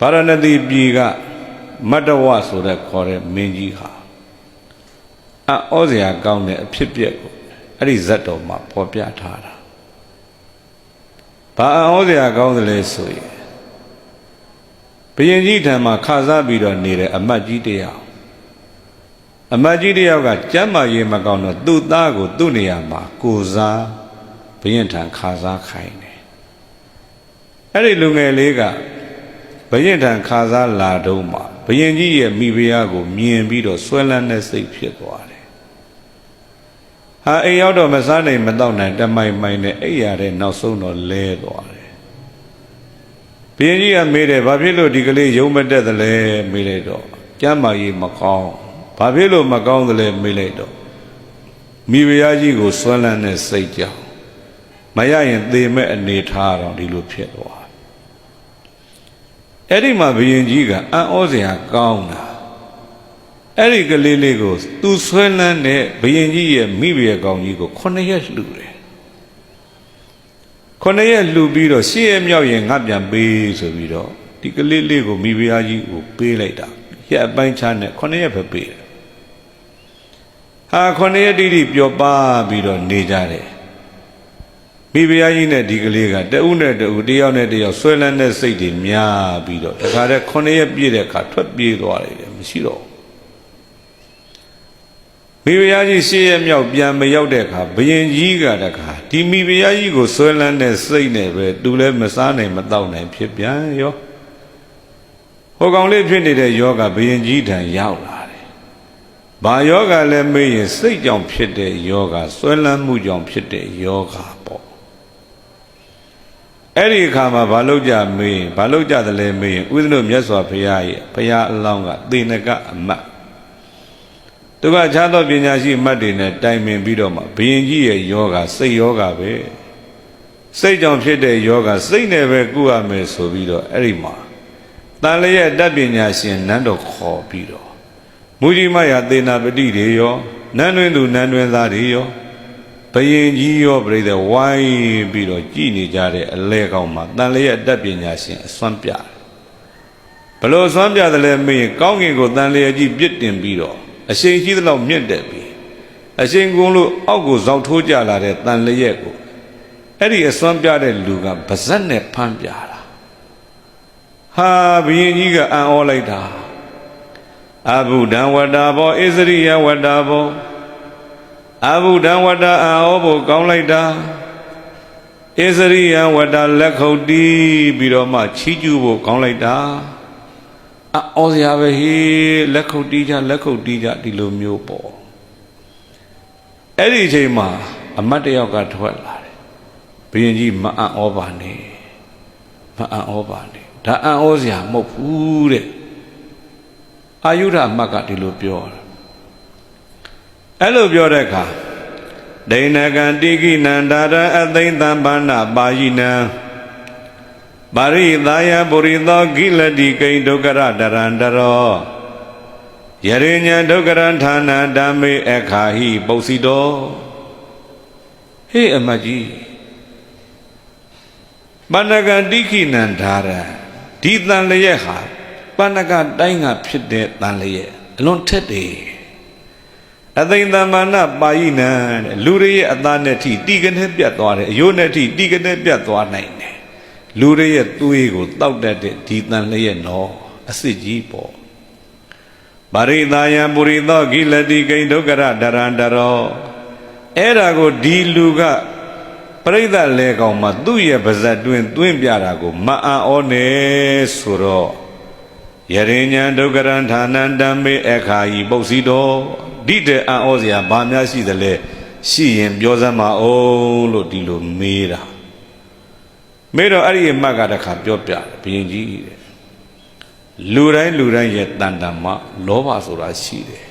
ဗာရဏသီပြည်ကမတ္တဝဆိုတဲ့ခေါ်တဲ့မင်းကြီးဟာဩဇရာကောင်းတဲ့အဖြစ်ပြက်ကိုအဲ့ဒီဇတ်တော်မှာပေါ်ပြထားတာဘာဩဇရာကောင်းတယ်လဲဆိုရင်ဘုရင်ကြီးထံမှာခါစားပြီးတော့နေတဲ့အမတ်ကြီးတယောက်အမတ်ကြီးတယောက်ကကျမ်းမာရေးမကောင်းတော့သူ့သားကိုသူ့နေရာမှာကိုစားဘုရင်ထံခါစားခိုင်းတယ်အဲ့ဒီလူငယ်လေးကဘုရင်ထံခါစားလာတော့မှဘုရင်ကြီးရဲ့မိဖုရားကိုမြင်ပြီးတော့ဆွဲလန်းတဲ့စိတ်ဖြစ်သွားတယ်ဟာအိမ်ရောက်တော့မစားနိုင်မတော့နိုင်တမိုင်မိုင်နဲ့အိယာတဲ့နောက်ဆုံးတော့လဲသွားတယ်ဘုရင်ကြီးကမေးတယ်ဘာဖြစ်လို့ဒီကလေးယုံမတက်သလဲမေးလိုက်တော့ကျမ်းမာရေးမကောင်းဘာဖြစ်လို့မကောင်းသလဲမေးလိုက်တော့မိဖုရားကြီးကိုဆွဲလန်းတဲ့စိတ်ကြောင့်မရရင်သေမဲ့အနေထားတော့ဒီလိုဖြစ်သွားအဲ့ဒီမှာဘုရင်ကြီးကအံ့ဩစရာကောင်းတာအဲ့ဒီကလေးလေးကိုသူဆွဲလန်းတဲ့ဘုရင်ကြီးရဲ့မိဖုရားကောင်းကြီးကို9 ရက်လှူတယ်9 ရက်လှူပြီးတော့10 ရက်မြောက်ရင်ငါပြန်ပေးဆိုပြီးတော့ဒီကလေးလေးကိုမိဖုရားကြီးကိုပေးလိုက်တာရက်အပိုင်းခြားနဲ့9 ရက်ပဲပေးတယ်ဟာ9 ရက်တိတိပျော်ပါပြီးတော့နေကြတယ်မိဖုရားကြီးနဲ့ဒီကလေးကတဦးနဲ့တဦးတယောက်နဲ့တယောက်ဆွဲလန်းတဲ့စိတ်တွေများပြီးတော့တခါတည်း9 ရက်ပြည့်တဲ့အခါထွက်ပြေးသွားတယ်မရှိတော့မိဖုရားကြီး10 ရက်မြောက်ပြန်မရောက်တဲ့အခါဘုရင်ကြီးကတခါဒီမိဖုရားကြီးကိုဆွဲလန်းတဲ့စိတ်နဲ့ပဲသူလည်းမစားနိုင်မတော့နိုင်ဖြစ်ပြန်ရောဟိုကောင်လေးဖြစ်နေတဲ့ယောဂဘုရင်ကြီးထံရောက်လာတယ်ဘာယောဂလဲမေးရင်စိတ်ကြောင့်ဖြစ်တဲ့ယောဂဆွဲလန်းမှုကြောင့်ဖြစ်တဲ့ယောဂပေါ့အဲ့ဒီအခါမှာဘာလို့ကြမေးဘာလို့ကြတယ်လဲမေးရင်ဥဒ္ဓနမြတ်စွာဘုရားရဲ့ဘုရားအလောင်းကသေနကအမတ်သူကခြားသောပညာရှိအမတ်တွေနဲ့တိုင်ပင်ပြီးတော့မှဘုရင်ကြီးရဲ့ယောဂစိတ်ယောဂပဲစိတ်ကြောင့်ဖြစ်တဲ့ယောဂစိတ်နဲ့ပဲကုရမယ်ဆိုပြီးတော့အဲ့ဒီမှာတန်လျက်တတ်ပညာရှင်နန်းတော်ခေါ်ပြီးတော့မူကြီးမယာသေနာပတိတွေရောနန်းတွင်သူနန်းတွင်သားတွေရောဘုရင်ကြီးရောပြိတ္တဝိုင်းပြီးတော့ကြည်နေကြတဲ့အလဲကောင်မှာတန်လျက်တတ်ပညာရှင်အစွမ်းပြတယ်ဘလို့အစွမ်းပြတယ်လဲမေးရင်ကောင်းကင်ကိုတန်လျက်ကြီးပြစ်တင်ပြီးတော့အရှိန်ကြီးသလောက်မြင့်တက်ပြီအရှိန်ကုန်းလို့အောက်ကိုဇောက်ထိုးကြလာတဲ့တန်လျက်ကိုအဲ့ဒီအစွမ်းပြတဲ့လူကဗဇက်နဲ့ဖမ်းပြတာဟာဘုရင်ကြီးကအံ့ဩလိုက်တာအဘုဒ္ဓံဝတ္တာဘောဣသရိယဝတ္တာဘောအဘုဒ္ဓံဝတ္တာအံ့ဩဖို့ကောင်းလိုက်တာဣသရိယဝတ္တာလက်ခုပ်တီးပြီးတော့မှချီးကျူးဖို့ကောင်းလိုက်တာဩစရာပဲဟေးလက်ခုပ်တီးကြလက်ခုပ်တီးကြဒီလိုမျိုးပေါ့အဲ့ဒီအချိန်မှာအမတ်တယောက်ကထွက်လာတယ်ဘုရင်ကြီးမအံ့ဩပါနဲ့မအံ့ဩပါနဲ့ဒါအံ့ဩစရာမဟုတ်ဘူးတဲ့အာယုဒအမတ်ကဒီလိုပြောတယ်အဲ့လိုပြောတဲ့အခါဒိဏကံတိကိနန္ဒာရအသိသံပါဏပါယိနံပါရိသာယပုရိသောကိလတိကိဒုက္ခရတရန္တရောယရိညာဒုက္ခရဌာနဓမ္မေအခါဟိပုစီတောဟေးအမကြီးပဏကံတိခိနန္ဒာရဒီတန်လျက်ဟာပဏကတိုင်းကဖြစ်တဲ့တန်လျက်အလွန်ထက်တယ်အသိသမ္မာနပါယိနံတဲ့လူတွေရဲ့အသားနဲ့ထိတိကနေပြတ်သွားတယ်အယိုးနဲ့ထိတိကနေပြတ်သွားနိုင်တယ်လူတွေရဲ့သွေးကိုတောက်တတ်တဲ့ဒီတန်လျက်နော်အစစ်ကြီးပေါ့ပါရိသာယံပုရိသောကိလတိကိဒုက္ခရတရန္တရောအဲ့ဒါကိုဒီလူကပရိသတ်လေကောင်မှာသူ့ရဲ့ပါဇက်တွင်သွင်းပြတာကိုမအံ့ဩနဲ့ဆိုတော့ယရိညာဒုက္ခရဌာနံဓမ္မေအခါယိပုစီတော်ဒီတဲ့အံ့ဩစရာဘာများရှိသလဲရှိရင်ပြောစမ်းပါအောင်လို့ဒီလိုမေးတာမေးတော့အဲ့ဒီအမတ်ကတခါပြောပြတယ်ဘုရင်ကြီးတဲ့လူတိုင်းရဲ့တန်တမ်းမှာလောဘဆိုတာရှိတယ်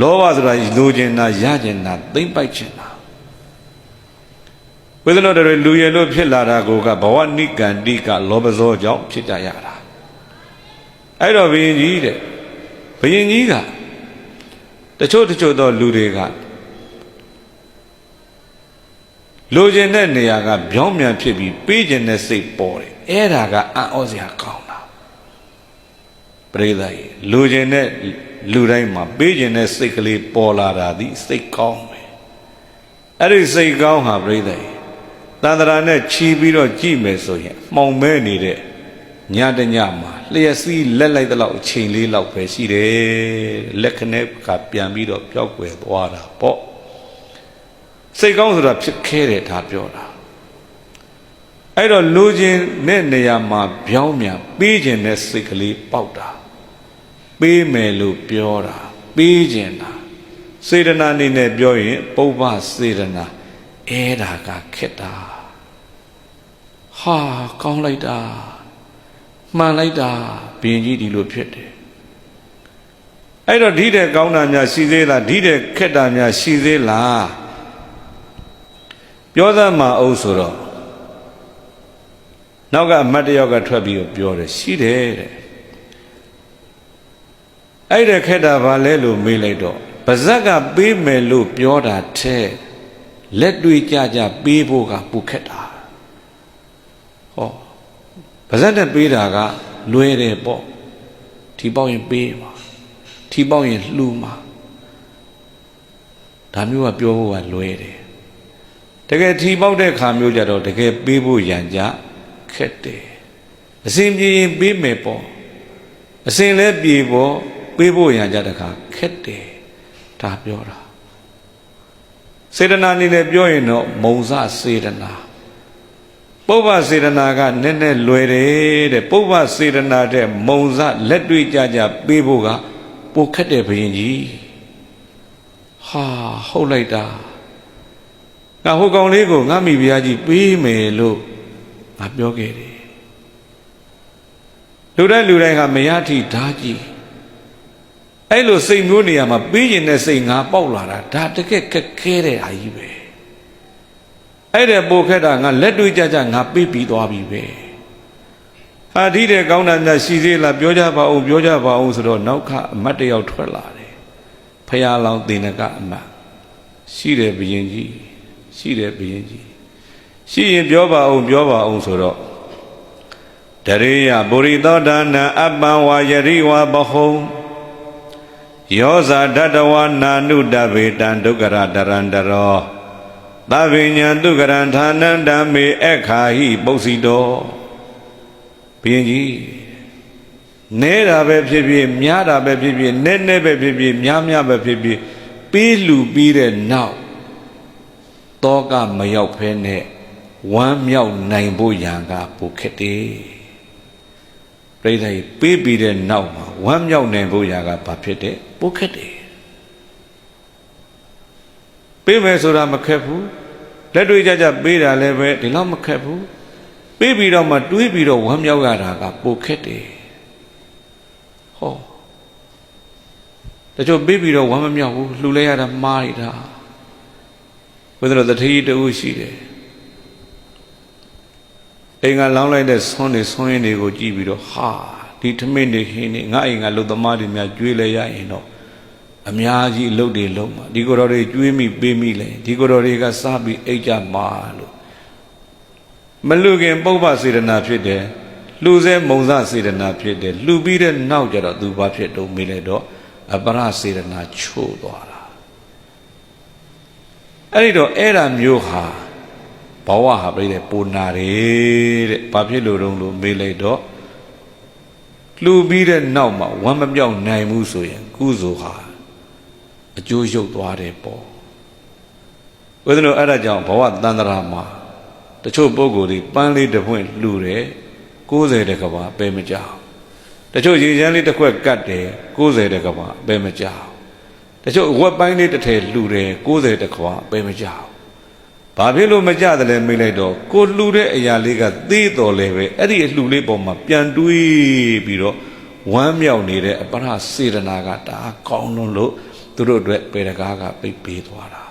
လောဘဆိုတာလိုချင်တာရချင်တာသိမ့်ပိုက်ချင်တာဝိသနောတွေလူရည်လို့ဖြစ်လာတာကိုကဘဝနိကန္တိကလောဘဇောကြောင့်ဖြစ်ကြရတာအဲ့တော့ဘုရင်ကြီးတဲ့ဘုရင်ကြီးကတချို့သောလူတွေကလိုချင်တဲ့နေရာကပြောင်းပြန်ဖြစ်ပြီးပေးခြင်းတဲ့စိတ်ပေါ်တယ်အဲ့ဒါကအံ့ဩစရာကောင်းတာ ပရိသတ်လူချင်းနဲ့လူတိုင်းမှာပေးခြင်းနဲ့စိတ်ကလေးပေါ်လာတာဒီစိတ်ကောင်းပဲအဲ့ဒီစိတ်ကောင်းဟာပရိသတ်သန္တရာနဲ့ချီပြီးတော့ကြည့်မယ်ဆိုရင်မှောင်မဲနေတဲ့ညတညမှာလျှက်စီးလက်လိုက်တဲ့လောက်အချိန်လေးလောက်ပဲရှိတယ်လက်ခနဲ့ကပြန်ပြီးတော့ပျောက်ကွယ်သွားတာပေါ့စိတ်ကောင်းဆိုတာဖြစ်ခဲတယ်ဒါပြောတာအဲ့တော့လူချင်းနဲ့နေရာမှာပြောင်းမြန်ပေးခြင်းနဲ့စိတ်ကလေးပေါက်တာပေးမယ်လို့ပြောတာပေးခြင်းတာစေတနာနေနဲ့ပြောရင်ပုပ္ပစေတနာအဲ့ဒါကခက်တာဟာကောင်းလိုက်တာမှန်လိုက်တာဘင်းကြီးဒီလိုဖြစ်တယ်အဲ့တော့ဒီတဲ့ကောင်းတာများရှိသေးလားဒီတဲ့ခက်တာများရှိသေးလားပြောသမှာအုပ်ဆိုတော့နောက်ကအမတ်တယောက်ကထွက်ပြီးတော့ပြောတယ်ရှိတယ်တဲ့အဲ့တဲ့ခက်တာဘာလဲလို့မေးလိုက်တော့ပါဇက်ကပေးမယ်လို့ပြောတာတဲ့လက်တွေ့ကြကြပေးဖို့ကပူခက်တာဟောပါဇက်နဲ့ပေးတာကလွယ်တယ်ပေါ့ထီပေါက်ရင်ပေးမှာထီပေါက်ရင်လှူမှာဒါမျိုးကပြောဖို့ကလွယ်တယ်တကယ်ထီပေါက်တဲ့ခါမျိုးကြတော့တကယ်ပေးဖို့ရန်ကြခက်တယ်အစဉ်ပြေရင်ပေးမယ်ပေါ့အစဉ်လဲပြေပေါ့ပေးဖို့ရန်ကြတခါခက်တယ်ဒါပြောတာစေတနာအနေနဲ့ပြောရင်တော့မုံစစေတနာပုပ္ပစေတနာကနည်းနည်းလွယ်တယ်တဲ့ပုပ္ပစေတနာတဲ့မုံစလက်တွေ့ကြကြပေးဖို့ကပိုခက်တယ်ဘုရင်ကြီးဟာဟုတ်လိုက်တာငါဟိုကောင်လေးကိုငါမိဖုရားကြီးပေးမယ်လို့ငါပြောခဲ့တယ်လူတိုင်းကမရထိဓာကြီးအဲ့လိုစိတ်မျိုးနေရာမှာပေးရင်တဲ့စိတ်ငါပေါက်လာတာဒါတကယ်ခက်ခဲတဲ့ဟာကြီးပဲအဲ့တဲ့ပိုခက်တာငါလက်တွေ့ကြကြငါပေးပြီးသွားပြီပဲဟာဒီတဲ့ကောင်းတာများရှိသေးလားပြောကြပါဦးဆိုတော့နောက်ခအမတ်တယောက်ထွက်လာတယ်ဖရာလောင်သေနကအမတ်ရှိတယ်ဘုရင်ကြီးရှိတယ်ဘုရင်ကြီးရှိရင်ပြောပါဦးဆိုတော့တရေယပုရိသောဒါနအပ္ပံဝါယရိဝါဘဟုံယောဇာတတဝနာနုတဗေတံဒုက္ခရတရန္တရောသဗ္ဗညံတုကရံဌာနံဓမ္မေအခါဟိပု္ပ္စိတောဘုရင်ကြီးနဲတာပဲဖြစ်ဖြစ်များတာပဲဖြစ်ဖြစ်နဲနဲပဲဖြစ်ဖြစ်များပဲဖြစ်ဖြစ်ပေးလူပြီးတဲ့နောက်တောကမရောက်ဖဲနဲ့ဝမ်းမြောက်နိုင်ဖို့ရန်ကပိုခက်တယ်ပြိဿကြီးပေးပြီးတဲ့နောက်မှာဝမ်းမြောက်နိုင်ဖို့ရန်ကဘာဖြစ်တယ်ပိုခက်တယ်ပေးမယ်ဆိုတာမခက်ဘူးလက်တွေ့ကြကြပေးတာလည်းပဲဒီလောက်မခက်ဘူးပေးပြီးတော့မှတွေးပြီးတော့ဝမ်းမြောက်ရတာကပိုခက်တယ်ဟောတချို့ပေးပြီးတော့ဝမ်းမမြောက်ဘူးလှူလိုက်ရတာမှားရတာဘယ်လိုတတိယတူရှိတယ်အိမ်ကလောင်းလိုက်တဲ့ဆွန်းရင်းတွေကိုကြည့်ပြီးတော့ဟာဒီထမင်းတွေဟင်းတွေငါအိမ်ကလုတ်သမားတွေများကျွေးလဲရရင်တော့အများကြီးအလုပ်တွေလုံးမှာဒီကိုယ်တော်တွေကျွေးမိပေးမိလဲဒီကိုယ်တော်တွေကစားပြီးအိတ်ကြမှာလို့မလူခင်ပုပ္ပစေတနာဖြစ်တယ်လှူစဲမုံစစေတနာဖြစ်တယ်လှူပြီးတဲ့နောက်ကျတော့သူဘာဖြစ်တော့မေးလိုက်တော့အပရစေတနာချို့သွားတာအဲ့ဒီတော့အဲ့ဒါမျိုးဟာဘဝဟာပြိတဲ့ပူနာတယ်တဲ့ဘာဖြစ်လို့တုံးလို့မေးလိုက်တော့လှူပြီးတဲ့နောက်မှာဝမ်းမပြောက်နိုင်ဘူးဆိုရင်ကုသိုလ်ဟာအကျိုးရုပ်သွားတယ်ပေါ့ဘုရားတို့အဲ့ဒါကြောင့်ဘဝတန်ត្រာမှာတချို့ပုဂ္ဂိုလ်တွေပန်းလေးတစ်ပွင့်လှူတယ်90တကဘာပဲမကြောက်တချို့ရေချမ်းလေးတစ်ခွက်ကတ်တယ်90တကဘာပဲမကြောက်တချို့ဝက်ပိုင်းလေးတစ်ထည်လှူတယ်90တကဘာပဲမကြောက်ဘာဖြစ်လို့မကြတယ်လဲမေးလိုက်တော့ကိုလှူတဲ့အရာလေးကသေးတော်လဲပဲအဲ့ဒီအလှူလေးပေါ်မှာပြန်တွေးပြီးတော့ဝမ်းမြောက်နေတဲ့အပရစေတနာကဒါကောင်းလို့သူတို့အတွက်ပေတကားကပိတ်ပေးသွားတာ